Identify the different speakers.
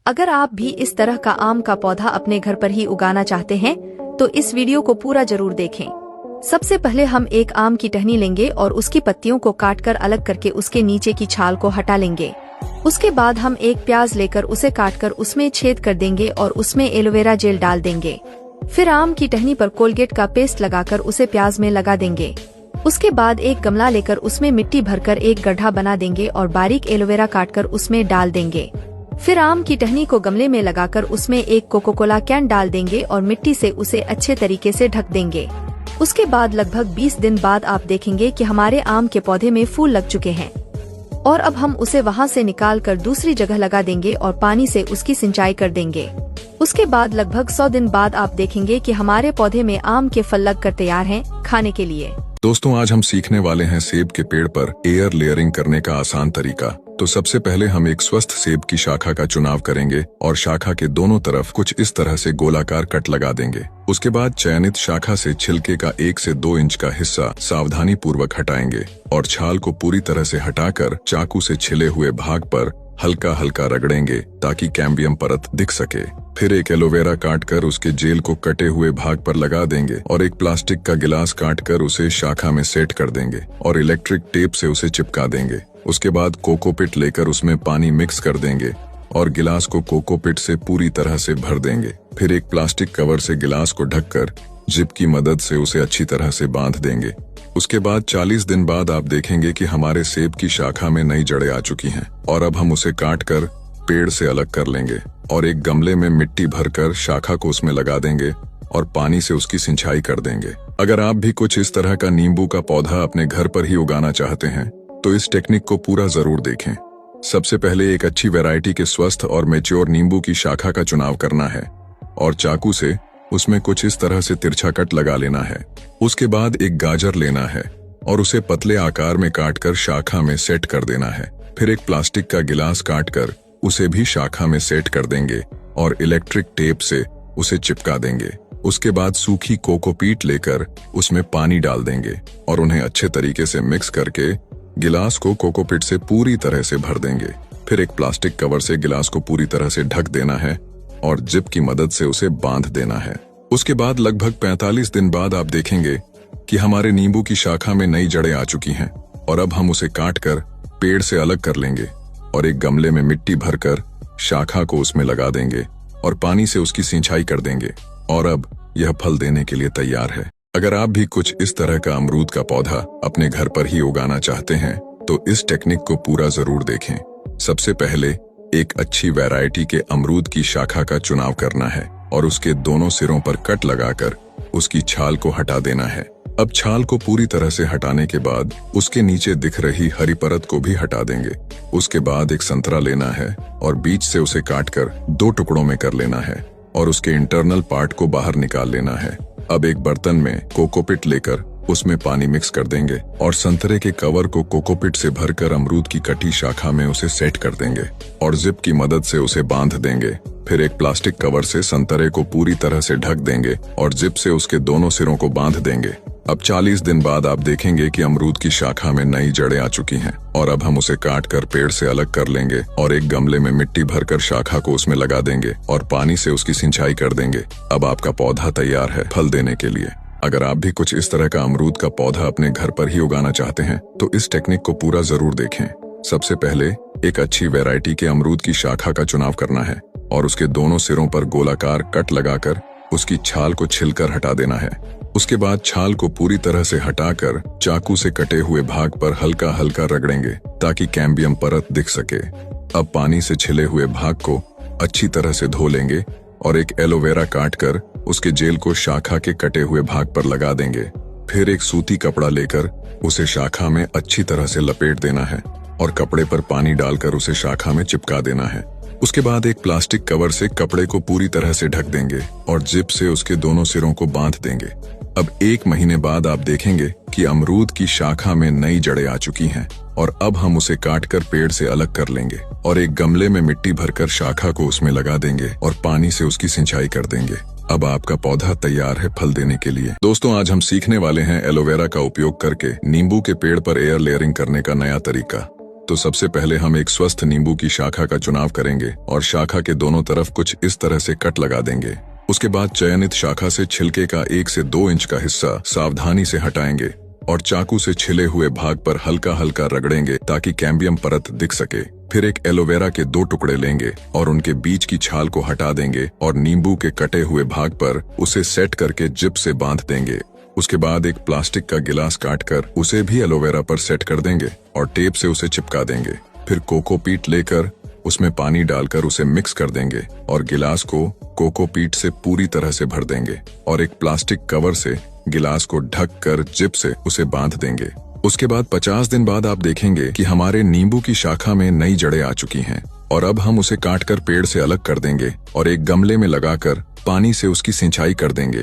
Speaker 1: अगर आप भी इस तरह का आम का पौधा अपने घर पर ही उगाना चाहते हैं तो इस वीडियो को पूरा जरूर देखें। सबसे पहले हम एक आम की टहनी लेंगे और उसकी पत्तियों को काटकर अलग करके उसके नीचे की छाल को हटा लेंगे। उसके बाद हम एक प्याज लेकर उसे काटकर उसमें छेद कर देंगे और उसमें एलोवेरा जेल डाल देंगे। फिर आम की टहनी पर कोलगेट का पेस्ट लगाकर उसे प्याज में लगा देंगे। उसके बाद एक गमला लेकर उसमें मिट्टी भरकर एक गड्ढा बना देंगे और बारीक एलोवेरा काटकर उसमें डाल देंगे। फिर आम की टहनी को गमले में लगाकर उसमें एक कोको कोला कैन डाल देंगे और मिट्टी से उसे अच्छे तरीके से ढक देंगे। उसके बाद लगभग 20 दिन बाद आप देखेंगे कि हमारे आम के पौधे में फूल लग चुके हैं और अब हम उसे वहां से निकाल कर दूसरी जगह लगा देंगे और पानी से उसकी सिंचाई कर देंगे। उसके बाद लगभग 100 दिन बाद आप देखेंगे कि हमारे पौधे में आम के फल लग कर तैयार हैं खाने के लिए।
Speaker 2: दोस्तों, आज हम सीखने वाले हैं सेब के पेड़ पर एयर लेयरिंग करने का आसान तरीका। तो सबसे पहले हम एक स्वस्थ सेब की शाखा का चुनाव करेंगे और शाखा के दोनों तरफ कुछ इस तरह से गोलाकार कट लगा देंगे। उसके बाद चयनित शाखा से छिलके का 1 से 2 इंच का हिस्सा सावधानी पूर्वक हटाएंगे और छाल को पूरी तरह से हटाकर चाकू से छिले हुए भाग पर हल्का हल्का रगड़ेंगे ताकि कैम्बियम परत दिख सके। फिर एक एलोवेरा काटकर उसके जेल को कटे हुए भाग पर लगा देंगे और एक प्लास्टिक का गिलास काटकर उसे शाखा में सेट कर देंगे और इलेक्ट्रिक टेप से उसे चिपका देंगे। उसके बाद कोकोपिट लेकर उसमें पानी मिक्स कर देंगे और गिलास को कोकोपिट से पूरी तरह से भर देंगे। फिर एक प्लास्टिक कवर से गिलास को ढककर जिप की मदद से उसे अच्छी तरह से बांध देंगे। उसके बाद 40 दिन बाद आप देखेंगे कि हमारे सेब की शाखा में नई जड़ें आ चुकी हैं और अब हम उसे काटकर पेड़ से अलग कर लेंगे और एक गमले में मिट्टी भरकर शाखा को उसमें लगा देंगे और पानी से उसकी सिंचाई कर देंगे। अगर आप भी कुछ इस तरह का नींबू का पौधा अपने घर पर ही उगाना चाहते हैं तो इस टेक्निक को पूरा जरूर देखें। सबसे पहले एक अच्छी वैरायटी के स्वस्थ और मैच्योर नींबू की शाखा का चुनाव करना है और चाकू से उसमें कुछ इस तरह से तिरछा कट लगा लेना है। उसके बाद एक गाजर लेना है और उसे पतले आकार में काटकर शाखा में सेट कर देना है। फिर एक प्लास्टिक का गिलास काटकर उसे भी शाखा में सेट कर देंगे और इलेक्ट्रिक टेप से उसे चिपका देंगे। उसके बाद सूखी कोकोपीट लेकर उसमें पानी डाल देंगे और उन्हें अच्छे तरीके से मिक्स करके गिलास को कोकोपीट से पूरी तरह से भर देंगे। फिर एक प्लास्टिक कवर से गिलास को पूरी तरह से ढक देना है और जिप की मदद से उसे बांध देना है। उसके बाद लगभग 45 दिन बाद आप देखेंगे कि हमारे नींबू की शाखा में नई जड़ें आ चुकी हैं और अब हम उसे काटकर पेड़ से अलग कर लेंगे और एक गमले में मिट्टी भरकर शाखा को उसमें लगा देंगे और पानी से उसकी सिंचाई कर देंगे और अब यह फल देने के लिए तैयार है। अगर आप भी कुछ इस तरह का अमरूद का पौधा अपने घर पर ही उगाना चाहते हैं तो इस टेक्निक को पूरा जरूर देखें। सबसे पहले एक अच्छी वैरायटी के अमरूद की शाखा का चुनाव करना है और उसके दोनों सिरों पर कट लगाकर उसकी छाल को हटा देना है। अब छाल को पूरी तरह से हटाने के बाद उसके नीचे दिख रही हरी परत को भी हटा देंगे। उसके बाद एक संतरा लेना है और बीच से उसे काटकर 2 टुकड़ों में कर लेना है और उसके इंटरनल पार्ट को बाहर निकाल लेना है। अब एक बर्तन में कोकोपिट लेकर उसमें पानी मिक्स कर देंगे और संतरे के कवर को कोकोपिट से भरकर अमरूद की कटी शाखा में उसे सेट कर देंगे और जिप की मदद से उसे बांध देंगे। फिर एक प्लास्टिक कवर से संतरे को पूरी तरह से ढक देंगे और जिप से उसके दोनों सिरों को बांध देंगे। अब 40 दिन बाद आप देखेंगे कि अमरूद की शाखा में नई जड़ें आ चुकी हैं और अब हम उसे काटकर पेड़ से अलग कर लेंगे और एक गमले में मिट्टी भरकर शाखा को उसमें लगा देंगे और पानी से उसकी सिंचाई कर देंगे। अब आपका पौधा तैयार है फल देने के लिए। अगर आप भी कुछ इस तरह का अमरूद का पौधा अपने घर पर ही उगाना चाहते हैं तो इस टेक्निक को पूरा जरूर देखें। सबसे पहले एक अच्छी वैरायटी के अमरूद की शाखा का चुनाव करना है और उसके दोनों सिरों पर गोलाकार कट लगाकर उसकी छाल को छिलकर हटा देना है। उसके बाद छाल को पूरी तरह से हटाकर चाकू से कटे हुए भाग पर हल्का हल्का रगड़ेंगे ताकि कैम्बियम परत दिख सके। अब पानी से छिले हुए भाग को अच्छी तरह से धो लेंगे और एक एलोवेरा काटकर उसके जेल को शाखा के कटे हुए भाग पर लगा देंगे। फिर एक सूती कपड़ा लेकर उसे शाखा में अच्छी तरह से लपेट देना है और कपड़े पर पानी डालकर उसे शाखा में चिपका देना है। उसके बाद एक प्लास्टिक कवर से कपड़े को पूरी तरह से ढक देंगे और जिप से उसके दोनों सिरों को बांध देंगे। अब 1 महीने बाद आप देखेंगे कि अमरूद की शाखा में नई जड़ें आ चुकी हैं और अब हम उसे काटकर पेड़ से अलग कर लेंगे और एक गमले में मिट्टी भरकर शाखा को उसमें लगा देंगे और पानी से उसकी सिंचाई कर देंगे। अब आपका पौधा तैयार है फल देने के लिए। दोस्तों, आज हम सीखने वाले हैं एलोवेरा का उपयोग करके नींबू के पेड़ पर एयर लेयरिंग करने का नया तरीका। तो सबसे पहले हम एक स्वस्थ नींबू की शाखा का चुनाव करेंगे और शाखा के दोनों तरफ कुछ इस तरह से कट लगा देंगे। उसके बाद चयनित शाखा से छिलके का 1 से 2 इंच का हिस्सा सावधानी से हटाएंगे और चाकू से छिले हुए भाग पर हल्का हल्का रगड़ेंगे ताकि कैम्बियम परत दिख सके। फिर एक एलोवेरा के 2 टुकड़े लेंगे और उनके बीच की छाल को हटा देंगे और नींबू के कटे हुए भाग पर उसे सेट करके जिप से बांध देंगे। उसके बाद एक प्लास्टिक का गिलास काटकर उसे भी एलोवेरा पर सेट कर देंगे और टेप से उसे चिपका देंगे। फिर कोकोपीट लेकर उसमें पानी डालकर उसे मिक्स कर देंगे और गिलास को कोकोपीट से पूरी तरह से भर देंगे और एक प्लास्टिक कवर से गिलास को ढक कर जिप से उसे बांध देंगे। उसके बाद 50 दिन बाद आप देखेंगे कि हमारे नींबू की शाखा में नई जड़ें आ चुकी हैं और अब हम उसे काटकर पेड़ से अलग कर देंगे और एक गमले में लगाकर पानी से उसकी सिंचाई कर देंगे।